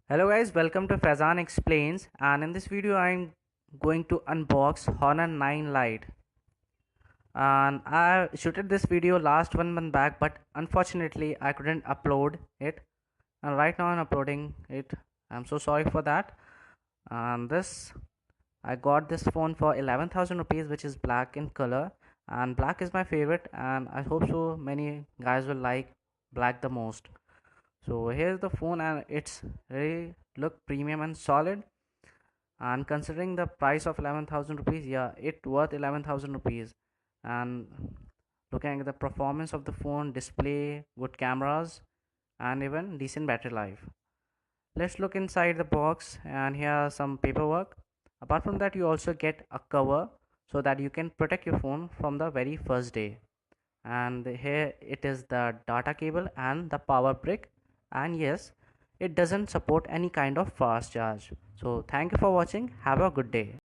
Hello guys, welcome to Faizan Explains, and in this video I'm going to unbox Honor 9 Lite. And I shooted this video last 1 month back, but unfortunately I couldn't upload it, and right now I'm uploading it. I'm so sorry for that. And this I got this phone for 11,000 rupees, which is black in color, and black is my favorite, and I hope so many guys will like black the most. So here's the phone, and it's really look premium and solid. And considering the price of 11,000 rupees, yeah, it worth 11,000 rupees. And looking at the performance of the phone, display, good cameras, and even decent battery life. Let's look inside the box, and here are some paperwork. Apart from that, you also get a cover so that you can protect your phone from the very first day. And here it is the data cable and the power brick, and yes, it doesn't support any kind of fast charge. So thank you for watching, have a good day.